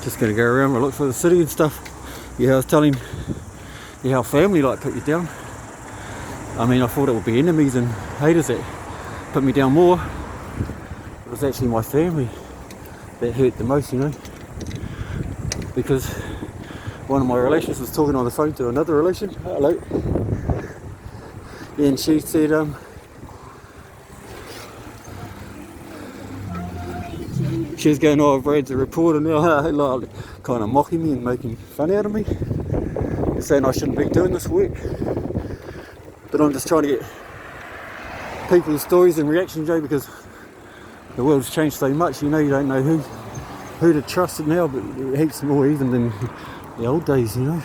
Just gonna go around and look for the city and stuff. Yeah, I was telling you how family like put you down. I mean, I thought it would be enemies and haters that put me down more. It was actually my family that hurt the most, you know, because one of my relations was talking on the phone to another relation. Hello. And she said, she was going, oh, Brad's a reporter now, like, kind of mocking me and making fun out of me, and saying I shouldn't be doing this work. But I'm just trying to get people's stories and reactions, Joe, because the world's changed so much. You know, you don't know who to trust now, but heaps more even than the old days, you know.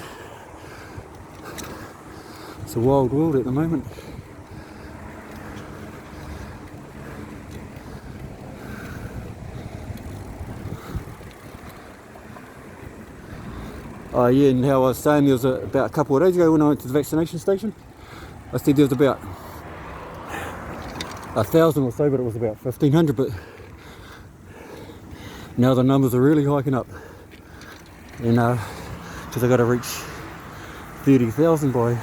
It's a wild world at the moment. Yeah, and how I was saying, there was about a couple of days ago when I went to the vaccination station, I said there was about 1,000 or so, but it was about 1,500, but now the numbers are really hiking up, and because I got to reach 30,000 by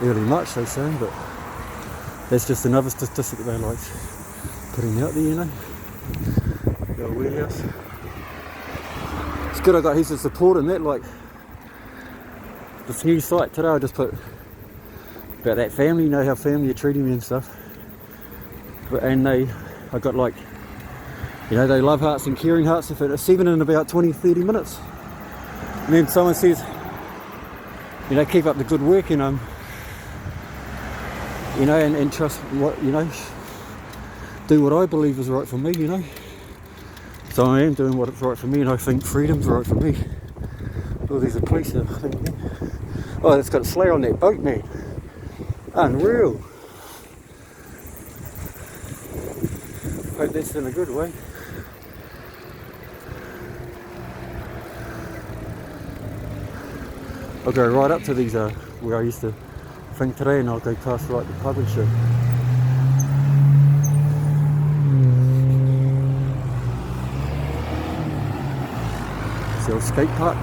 early March, they say, but that's just another statistic they like putting out there, you know. The warehouse. It's good I got heaps of support in that, like this new site today I just put about that family, you know how family are treating me and stuff. And I got like, you know, they love hearts and caring hearts if it's even in about 20-30 minutes. And then someone says, you know, keep up the good work, and you know, and trust what, you know, do what I believe is right for me, you know. So I am doing what's right for me, and I think freedom's right for me. Oh, there's a police there, I think. Oh, it's got a slayer on that boat, man. Unreal. Hope that's in a good way. I'll go right up to these where I used to think today, and I'll go past right the pub and shit. It's the old skate park.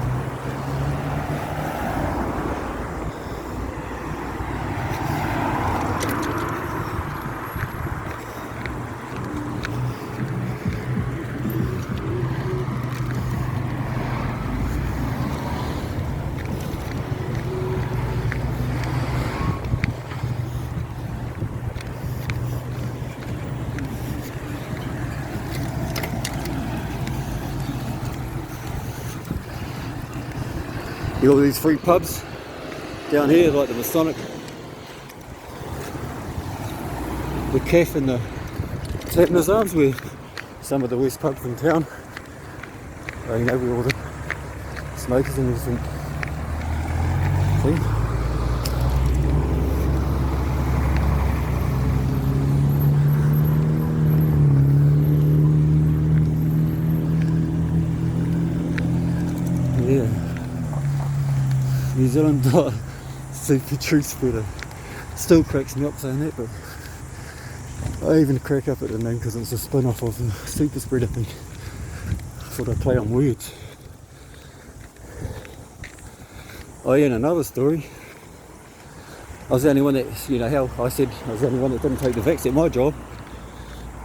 You got all these free pubs down here, like the Masonic, the Cafe and the Tapner's Arms, where some of the worst pubs in town. You know, where all the smokers and everything. See? New Zealand.super truth spreader. Still cracks me up saying that, but I even crack up at the name because it's a spin-off of the super spreader thing. I thought I'd play on words. Oh yeah, and another story. I was the only one that, you know how I said I was the only one that didn't take the vax at my job.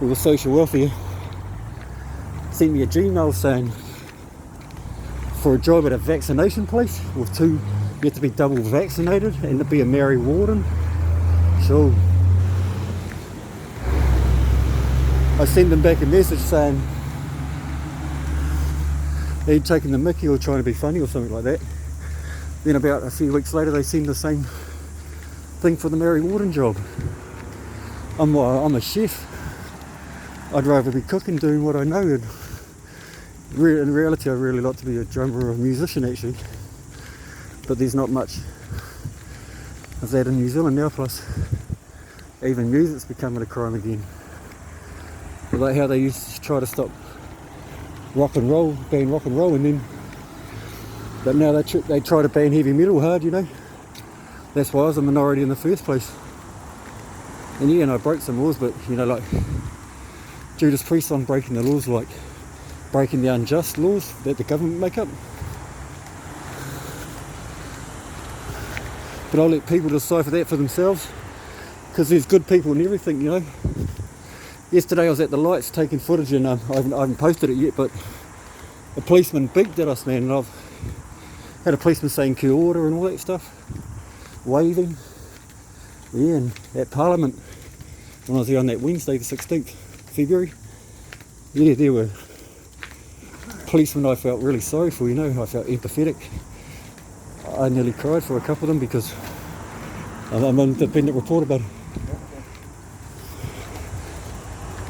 It was social welfare. Sent me a Gmail saying for a job at a vaccination place with two, you have to be double vaccinated and to be a Mary Warden. So I sent them back a message saying they'd taken the mickey or trying to be funny or something like that. Then about a few weeks later they sent the same thing for the Mary Warden job. I'm a chef. I'd rather be cooking, doing what I know. And in reality, I'd really like to be a drummer or a musician actually, but there's not much of that in New Zealand now. Plus, even music's becoming a crime again. Like how they used to try to stop rock and roll, ban rock and roll, and then, but now they try to ban heavy metal hard. You know, that's why I was a minority in the first place. And yeah, and I broke some laws, but you know, like Judas Priest on breaking the laws, like breaking the unjust laws that the government make up. But I'll let people decipher that for themselves, because there's good people and everything, you know. Yesterday I was at the lights taking footage, and I haven't posted it yet, but a policeman beeped at us, man, and I've had a policeman saying kia ora and all that stuff, waving. Yeah, and at Parliament, when I was there on that Wednesday, the 16th February, yeah, there were policemen I felt really sorry for, you know. I felt empathetic. I nearly cried for a couple of them, because I'm an independent reporter, but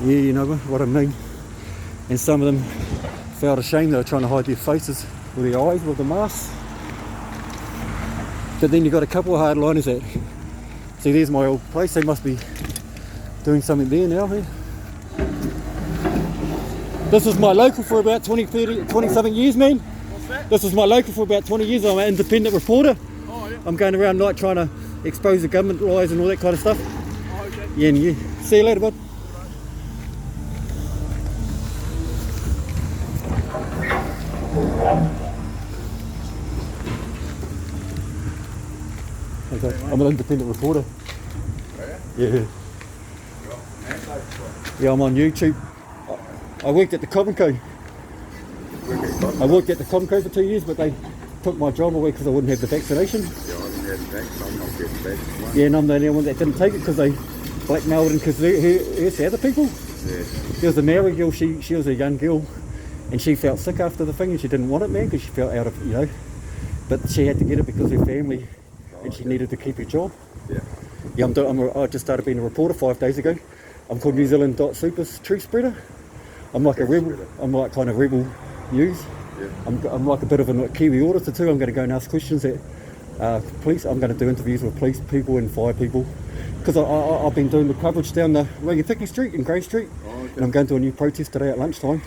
yeah, you know what I mean. And some of them felt ashamed. They were trying to hide their faces with their eyes with the masks. But then you got a couple of hardliners that, see, there's my old place. They must be doing something there now. Here. This was my local for about 20 something years, man. What's that? This was my local for about 20 years. I'm an independent reporter. Oh, yeah. I'm going around night trying to expose the government lies and all that kind of stuff. Oh, okay. Yeah, and yeah. See you later, bud. Okay. I'm an independent reporter. Yeah. Yeah, I'm on YouTube. I worked at the Coventry. I worked at the Coventry for 2 years, but they took my job away because I wouldn't have the vaccination. Yeah, and I'm the only one that didn't take it because they blackmailed him, because here's the other people. Yeah. There was a Maori girl, she was a young girl, and she felt sick after the thing, and she didn't want it, man, because she felt out of, you know. But she had to get it because her family, and she needed to keep her job. Yeah. Yeah, I just started being a reporter 5 days ago. I'm called NZ.super's truth spreader. I'm like a rebel. I'm like kind of rebel news. Yeah. I'm like a bit of a Kiwi auditor too. I'm going to go and ask questions at police. I'm going to do interviews with police people and fire people, because I've been doing the coverage down the Rangitikei Street and Grey Street. Oh, okay. And I'm going to a new protest today at lunchtime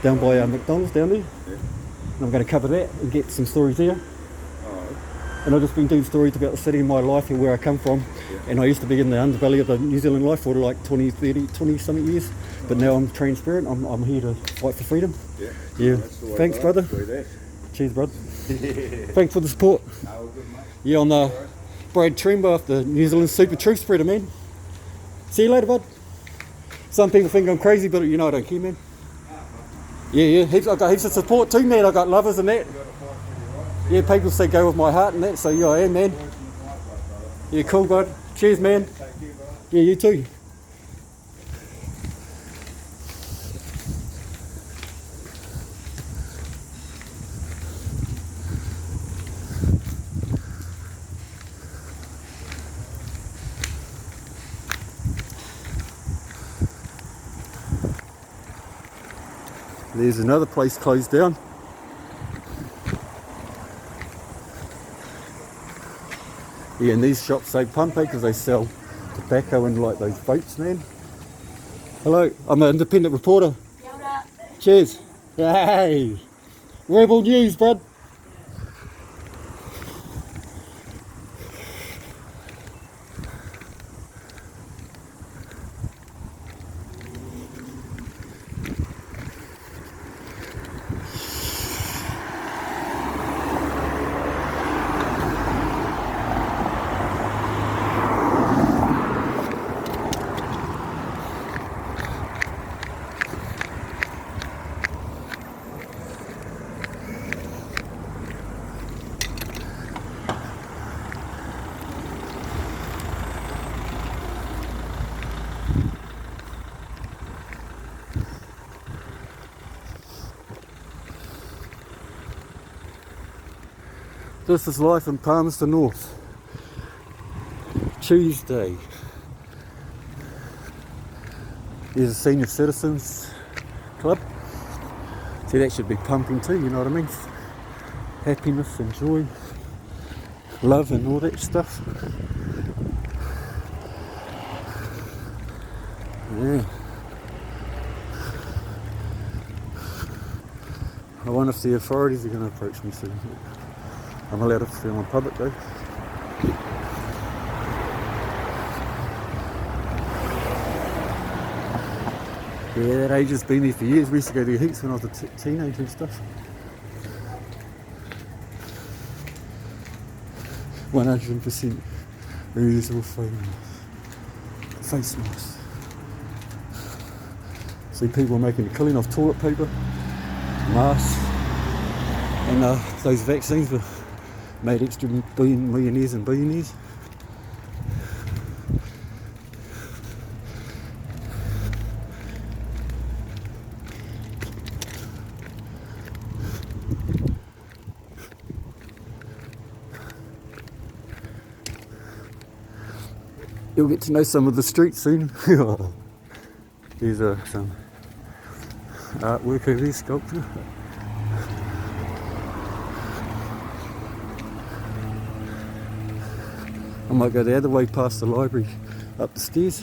down by McDonald's down there. Yeah. And I'm going to cover that and get some stories there. Oh, And I've just been doing stories about the city and my life and where I come from. Yeah. And I used to be in the underbelly of the New Zealand life for like 20 something years. But now I'm transparent. I'm here to fight for freedom. yeah. Yeah. That's the way Thanks, to brother. do that. Cheers, brother. Thanks for the support. Oh, good, mate. Yeah, on the Brad Tremba, the New Zealand super truth spreader, man. See you later, bud. Some people think I'm crazy, but you know I don't care, man. Yeah. I got heaps of support too, man. I got lovers and that. Yeah, people say go with my heart and that, so yeah, I am, man. Yeah, cool, bud. Cheers, man. Yeah, you too. There's another place closed down. Yeah, and these shops say pump because they sell tobacco and like those vapes, man. Hello, I'm an independent reporter. Cheers. Hey, Rebel News, bud. This is life in Palmerston North. Tuesday. There's a senior citizens club. See, that should be pumping too, you know what I mean? Happiness and joy, love and all that stuff. Yeah. I wonder if the authorities are going to approach me soon. I'm allowed to film in public though. Yeah, that age has been there for years. We used to go to heaps when I was a teenager and stuff. 100% reusable face masks. See people making a killing off toilet paper, masks, and those vaccines were made extra millionaires and billionaires. You'll get to know some of the streets soon. Here's some artwork over here, sculpture. I might go the other way past the library, up the stairs,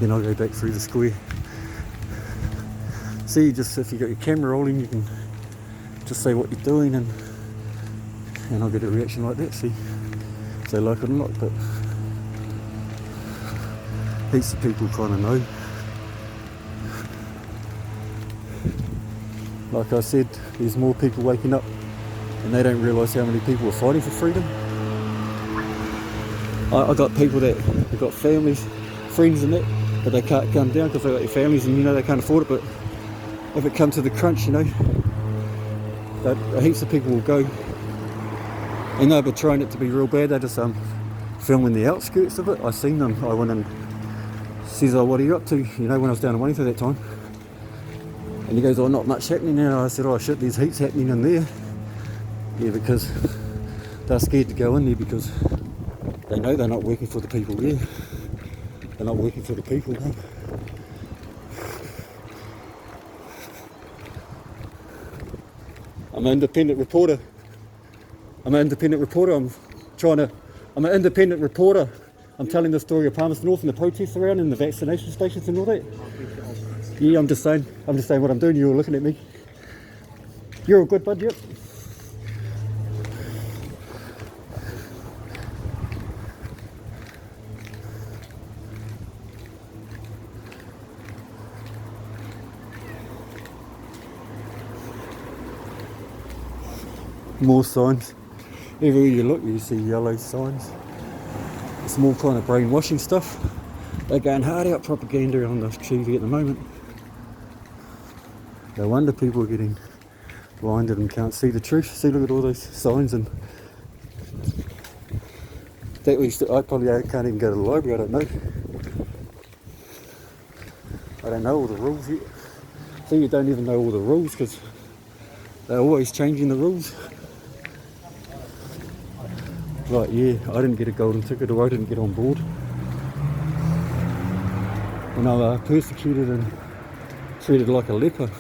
then I'll go back through the square. See, just if you got your camera rolling, you can just say what you're doing, and I'll get a reaction like that. See, if they like it or not. But heaps of people kind of know. Like I said, there's more people waking up, and they don't realise how many people are fighting for freedom. I got people that have got families, friends and that, but they can't come down because they've got their families and they can't afford it. But if it comes to the crunch, that heaps of people will go. And they've been trying it to be real bad. They're just filming the outskirts of it. I seen them. I went and says, "Oh, what are you up to?" When I was down in Wellington at that time. And he goes, "Oh, not much happening now." I said, "Oh shit, there's heaps happening in there." Yeah, because they're scared to go in there because they know they're not working for the people there. They're not working for the people, no. I'm an independent reporter. I'm an independent reporter. I'm telling the story of Palmerston North and the protests around and the vaccination stations and all that. Yeah, I'm just saying what I'm doing. You're looking at me. You're all good, bud, yep. More signs. Everywhere you look, you see yellow signs. It's more kind of brainwashing stuff. They're going hard out propaganda on the TV at the moment. No wonder people are getting blinded and can't see the truth. See, look at all those signs, and I probably can't even go to the library. I don't know. I don't know all the rules yet. See, you don't even know all the rules because they're always changing the rules. Like, yeah, I didn't get a golden ticket, or I didn't get on board. And I was persecuted and treated like a leper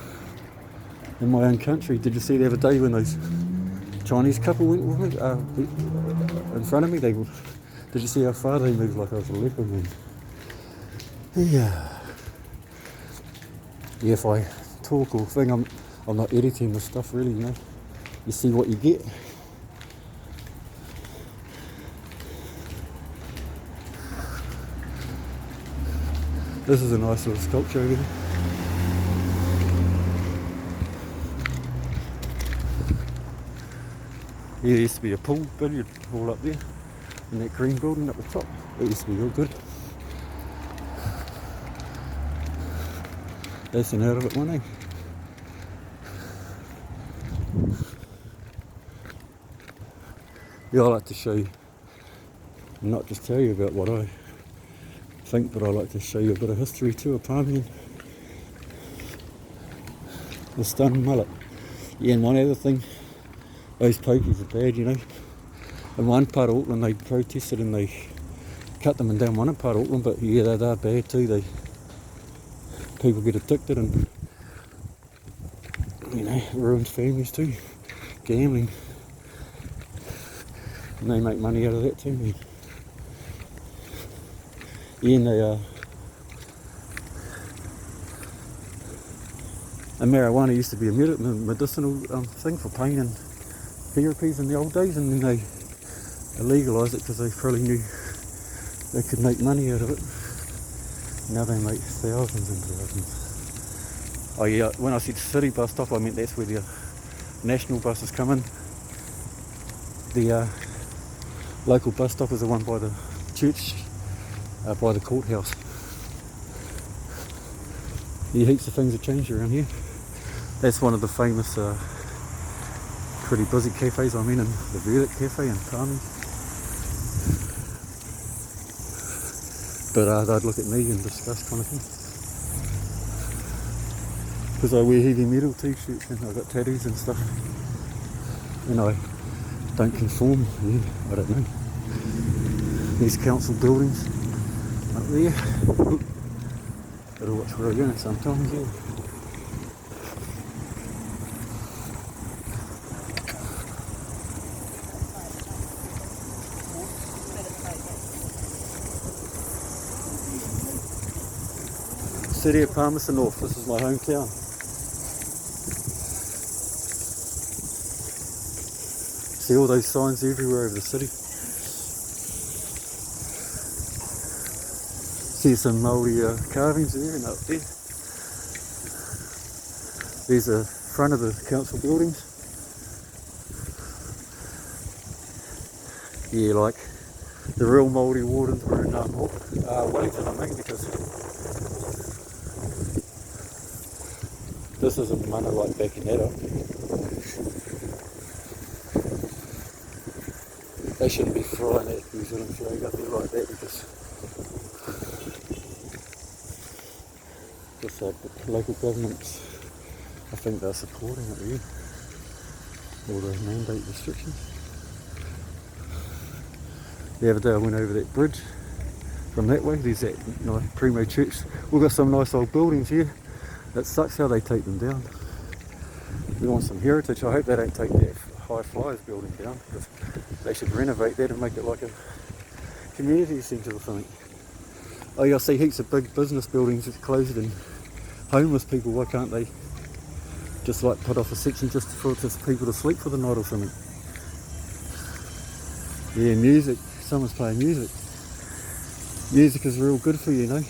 in my own country. Did you see the other day when those Chinese couple went with me, in front of me? Did you see how far they moved like I was a leper, man? Yeah. Yeah, if I talk or thing, I'm not editing the stuff really, You see what you get. This is a nice little sculpture over here. Yeah, there used to be a pool, billiard hall up there, in that green building at the top. It used to be real good. That's an out of it one, eh? Yeah, I like to show you, not just tell you about what I think, but I like to show you a bit of history too of Parliament. The stun mullet. Yeah, and one other thing, those pokies are bad, In one part of Auckland they protested and they cut them in down one part of Auckland, but yeah, they're bad too. People get addicted and ruins families too. Gambling. And they make money out of that too, man. Yeah, and marijuana used to be a medicinal thing for pain and therapies in the old days, and then they legalised it because they probably knew they could make money out of it. Now they make thousands and thousands. Oh yeah, when I said city bus stop, I meant that's where the national buses come in. The local bus stop is the one by the church, by the courthouse. Yeah, heaps of things have changed around here. That's one of the famous, pretty busy cafes I'm in the Verdict Cafe in Palmy. But they'd look at me and discuss kind of thing. Because I wear heavy metal t-shirts and I've got tattoos and stuff. And I don't conform, yeah, I don't know. These council buildings up there. Gotta watch where I'm going sometimes, yeah. City of Palmerston North, this is my hometown. See all those signs everywhere over the city. See some Māori carvings there and up there. There's the front of the council buildings. Yeah, like the real Māori wardens were in Wellington, I think, because this isn't mana like back in that up. They shouldn't be flying that New Zealand flag up there like that because just like the local governments, I think they're supporting it there. All the mandate restrictions. The other day I went over that bridge from that way. There's that Primo Church. We've got some nice old buildings here. It sucks how they take them down. We want some heritage. I hope they don't take that High Flyers building down, because they should renovate that and make it like a community centre or something. Oh yeah, I see heaps of big business buildings closed and homeless people. Why can't they just like put off a section just for people to sleep for the night or something? Yeah, music. Someone's playing music. Music is real good for you, you know.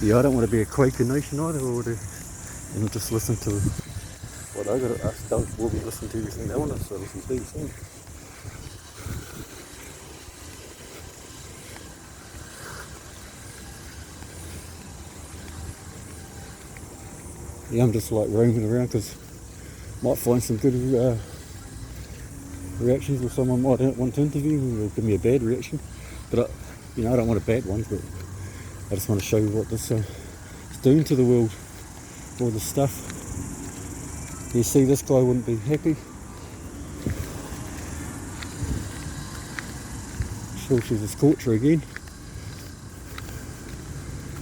Yeah, I don't want to be a Quaker Nation either, and just listen to what I got. Us dogs will be listening to everything they want us to listen to. So. Yeah, I'm just like roaming around because might find some good reactions, or someone might want to interview or give me a bad reaction. But I don't want a bad one. But I just want to show you what this is doing to the world. All the stuff. You see, this guy wouldn't be happy. Sure, she's a scorcher again.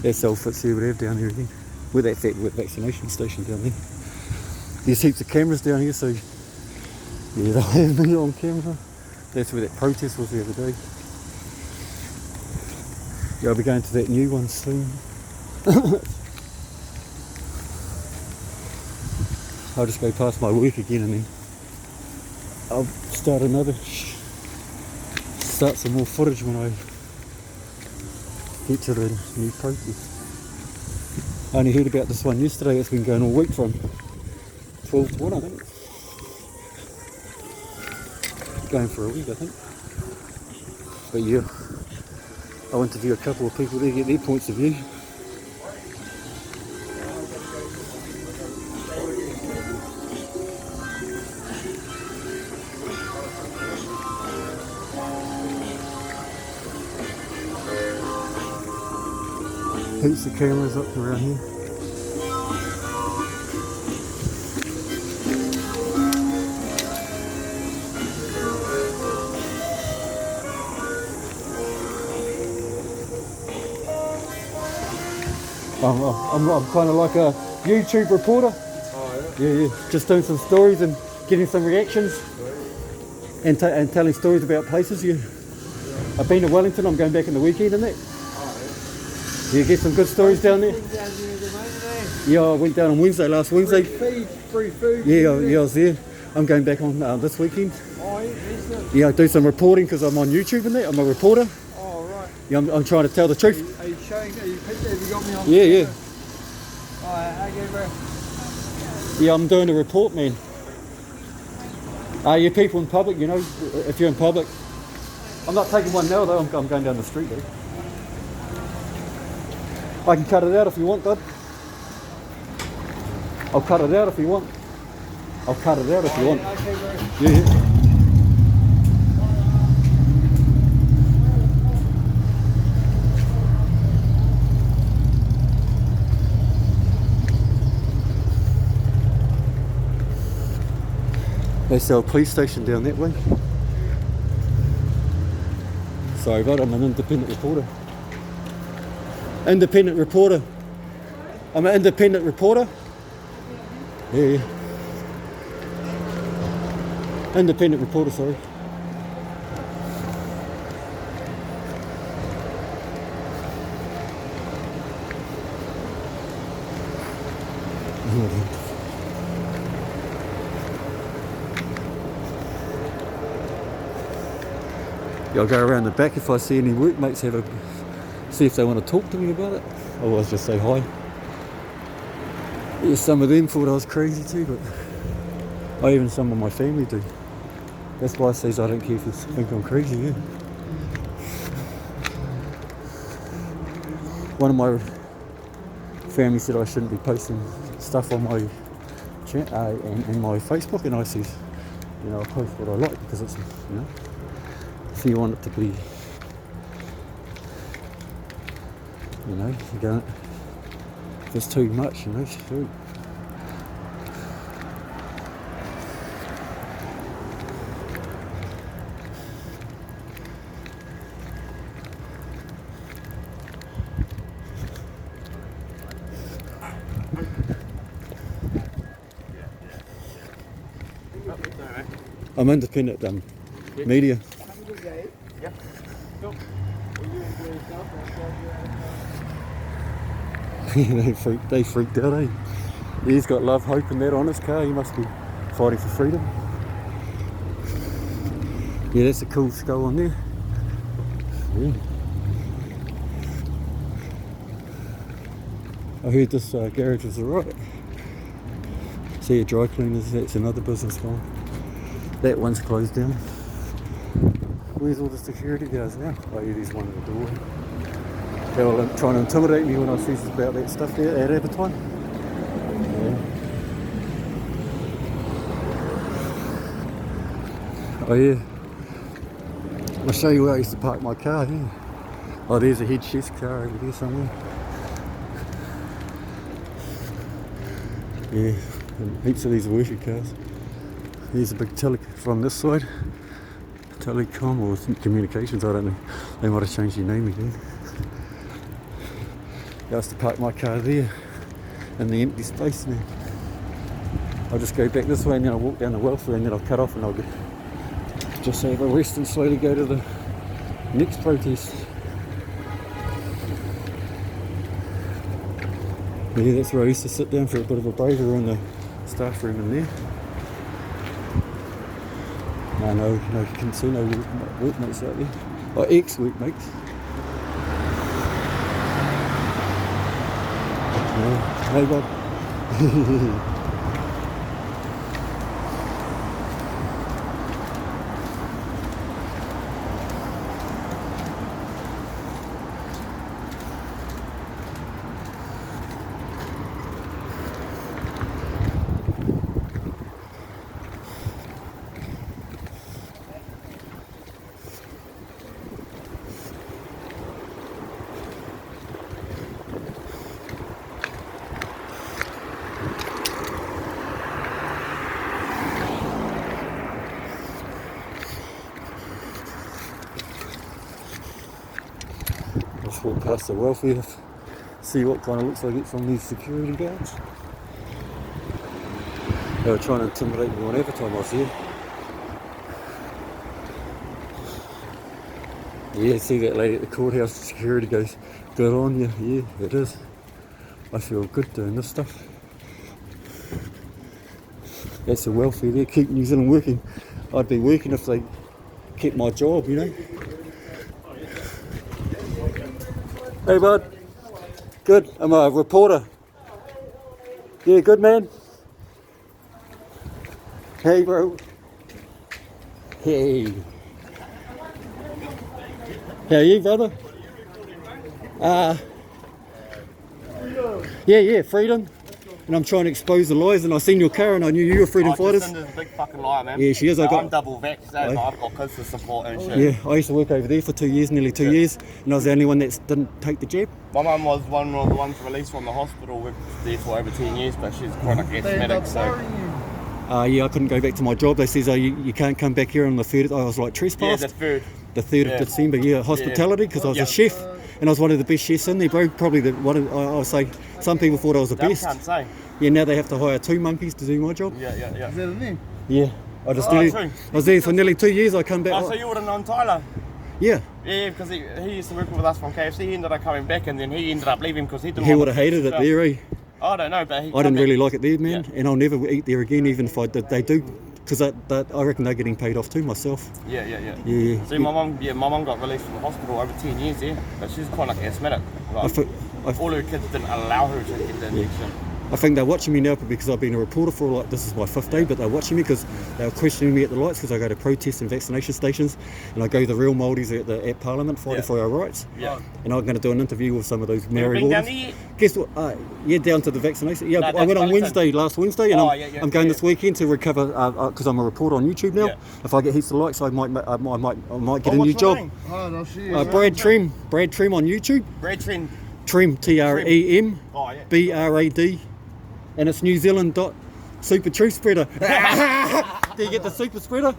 That's all Fitzhugh would have down here again. With that vaccination station down there. There's heaps of cameras down here, so yeah, they'll have me on camera. That's where that protest was the other day. Yeah, I'll be going to that new one soon. I'll just go past my work again and then I'll start some more footage when I get to the new protest. I only heard about this one yesterday. It's been going all week from 12 to 1, I think. Going for a week, I think. But yeah, I'll interview a couple of people there, get their points of view. Heaps of cameras up around here. I'm kind of like a YouTube reporter. Oh Yeah. Just doing some stories and getting some reactions and telling stories about places. Yeah. I've been to Wellington. I'm going back in the weekend and that. You get some good stories down there? Yeah, I went down on last Wednesday. Free food. Yeah, I was there. I'm going back on this weekend. Oh, yes, Yeah, I do some reporting because I'm on YouTube and that. I'm a reporter. oh, right. Yeah, I'm trying to tell the truth. Are you showing? Are you picture? Have you got me on? Yeah, yeah. Alright, okay, bro. Yeah, I'm doing a report, man. You people in public, you know, if you're in public. I'm not taking one now, though. I'm going down the street, though. I can cut it out if you want, bud. I'll cut it out if you want. I'll cut it out if you want. Okay, bro. Yeah. They sell a police station down that way. Sorry, bud, I'm an independent reporter. Independent reporter. I'm an independent reporter. Yeah, yeah. Independent reporter, sorry. Yeah, I'll go around the back if I see any workmates see if they want to talk to me about it. Otherwise just say hi. Yeah, some of them thought I was crazy too, but even some of my family do. That's why I say I don't care if you think I'm crazy, yeah. One of my family said I shouldn't be posting stuff on my chat and my Facebook, and I said, you know, I post what I like because it's, you know, if you want it to be, you know, you don't, if it's too much, you know, shoot. I'm independent media. Have a good day. Yep. Cool. They freaked out, eh? He's got love, hope and that on his car. He must be fighting for freedom. Yeah, that's a cool skull on there. Yeah. I heard this garage was alright. See a dry cleaners, that's another business gone. That one's closed down. Where's all the security guards now? Oh yeah, there's one at the door. They were trying to intimidate me when I said about that stuff there at Abertime. Yeah. Oh yeah. I'll show you where I used to park my car here. Oh, there's a head chef's car over there somewhere. Yeah, and heaps of these worker cars. Here's a big from this side. Telecom or communications, I don't know. They might have changed their name again. I used to park my car there in the empty space now. I'll just go back this way and then I'll walk down the welfare and then I'll cut off and I'll just have a rest and slowly go to the next protest. Yeah, that's where I used to sit down for a bit of a break in the staff room in there. No, you can see no workmates out there. Or ex-workmates. No, bud. Just walk past the welfare, see what kind of looks like it from these security guards. They were trying to intimidate me whenever time I was here. Yeah, see that lady at the courthouse, security goes, good on you. Yeah, it is. I feel good doing this stuff. That's the welfare there, keep New Zealand working. I'd be working if they kept my job, you know. Hey, bud. Good. I'm a reporter. Yeah, good, man. Hey, bro. Hey. How are you, brother? Yeah, freedom. And I'm trying to expose the lies, and I seen your car and I knew you were freedom fighters. Cinder's a big fucking liar, man. Yeah, she is. I'm double vaxxed, but I've got kids to support and shit. Yeah, I used to work over there for 2 years, nearly 2 years, and I was the only one that didn't take the jab. My mum was one of the ones released from the hospital. We've there for over 10 years, but she's chronic asthmatic, so... Yeah, I couldn't go back to my job. They says, oh, you can't come back here on the 3rd. I was like, trespassed. Yeah, the 3rd of December, yeah, hospitality, because I was a chef, and I was one of the best chefs in there, bro. Probably I would say, some people thought I was the best. Can't say. Yeah, now they have to hire 2 monkeys to do my job. Yeah. Is that a name? Yeah. I was there for nearly 2 years. I come back. Oh, so you would have known Tyler? Yeah. Yeah, because he used to work with us from KFC. He ended up coming back, and then he ended up leaving because he didn't. He would have hated it there, eh? I don't know, but I didn't really like it there, man, and I'll never eat there again, even if they do, because I reckon they're getting paid off too myself. Yeah. Yeah. See, my mum got released from the hospital over 10 years there, but she's quite like asthmatic. Like, all her kids didn't allow her to get the injection. I think they're watching me now because I've been a reporter for this is my 5th day, but they're watching me because they were questioning me at the lights because I go to protest and vaccination stations, and I go to the real Māoris at Parliament fighting for our rights. Yeah. And I'm going to do an interview with some of those Maori wardens. Guess what? Down to the vaccination. Yeah, I went on last Wednesday, and I'm going this weekend to recover because I'm a reporter on YouTube now. Yeah. If I get heaps of likes, I might get a new job. Brad Trem on YouTube. Brad Trem. Trem, Trem, BRAD. And it's NZ.super truth spreader. Do you get the super spreader?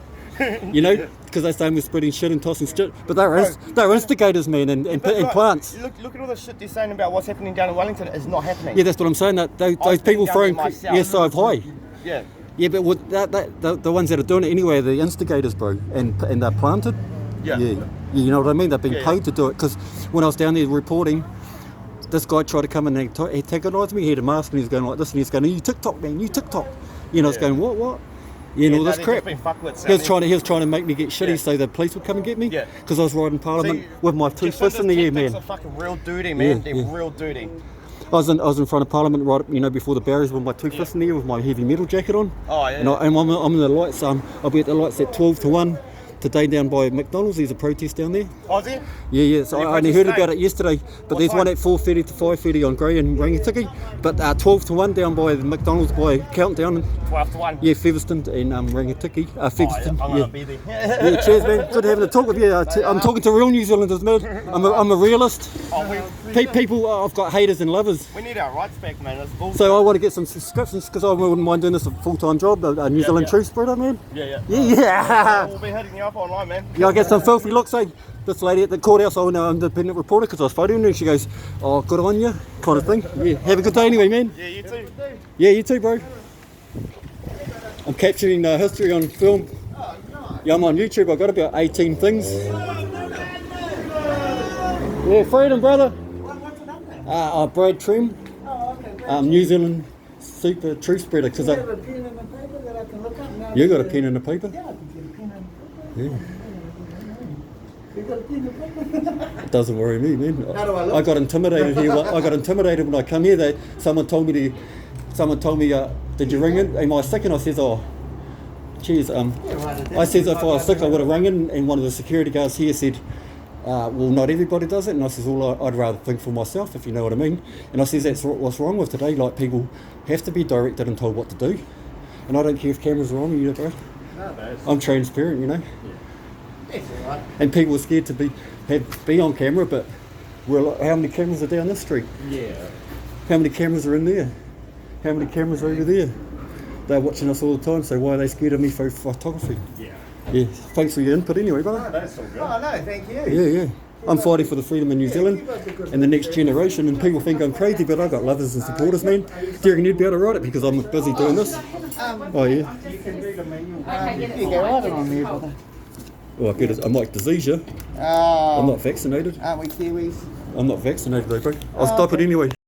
You know, because they say we're spreading shit and tossing shit, but they're instigators, man, and plants. Look at all the shit they're saying about what's happening down in Wellington is not happening. Yeah, that's what I'm saying. That those people throwing, so have high. Yeah. Yeah, but with the ones that are doing it anyway are the instigators, bro, and they're planted. Yeah. You know what I mean? They've been paid to do it. Because when I was down there reporting, this guy tried to come in and antagonise me. He had a mask and he's going like this, and he's going, "You TikTok, man, you TikTok." You know, I was going, "What?" You know, all this crap. He was trying to make me get shitty so the police would come and get me. Yeah. Because I was riding Parliament with my 2 fists in the air, man. They're fucking real duty, man. They're real duty. I was in front of Parliament, right, before the barriers with my 2 fists in the air with my heavy metal jacket on. Oh yeah. And I'm in the lights. I'll be at the lights at 12 to 1. Today down by McDonald's, there's a protest down there. Oh, is there? Yeah. So I only heard about it yesterday, but there's one at 4:30 to 5:30 on Grey and Rangitiki. But 12 to 1 down by the McDonald's by Countdown. 12 to 1? Yeah, Featherston and Rangitiki. Featherston. I'm going to be there. Yeah, cheers, man. Good having a talk with you. I'm talking to real New Zealanders, man. I'm a realist. People, I've got haters and lovers. We need our rights back, man. That's bullshit. So I want to get some subscriptions because I wouldn't mind doing this a full-time job, a New Zealand truth spreader, man. Yeah. We'll be hitting you up online, man. Yeah, I get some filthy looks, eh? This lady at the courthouse, I know I'm an independent reporter because I was photoing her and she goes, "Oh, good on you," kind of thing. Yeah, have a good day anyway, man. Yeah, you too. Yeah, you too, bro. I'm capturing history on film. Yeah, I'm on YouTube. I've got about 18 things. Yeah, freedom, brother. Brad Trem. New Zealand super truth spreader. Cause you have a pen and a paper that I can look up now. You got a pen and a paper? Yeah, I can get a pen and yeah. You got a pen and paper? Doesn't worry me, man. How do I look? I got intimidated here. I got intimidated when I come here. Someone told me, "Did you ring in? Am I sick?" And I says, "Oh, geez." I says if I was sick, I would have rung in. And one of the security guards here said, "Well, not everybody does it." And I says, "Well, I'd rather think for myself, if you know what I mean." And I says, "That's what's wrong with today. Like, people have to be directed and told what to do. And I don't care if cameras are on you, bro. No, I'm transparent, you know." Yeah. It's all right. And people are scared to be on camera, but how many cameras are down this street? Yeah. How many cameras are in there? How many cameras are over there? They're watching us all the time, so why are they scared of me for photography? Yeah. Thanks for your input anyway, brother. No, that's all good. Oh, no, thank you. Yeah. I'm fighting for the freedom of New Zealand and the next generation, and people think I'm crazy, but I've got lovers and supporters, man. Do you reckon you'd be able to write it because I'm busy doing this? Oh, yeah. You can read them, man. You can write it on there, brother. Well, I might disease you. I'm not vaccinated. Aren't we Kiwis? I'm not vaccinated though, bro. I'll stop it anyway.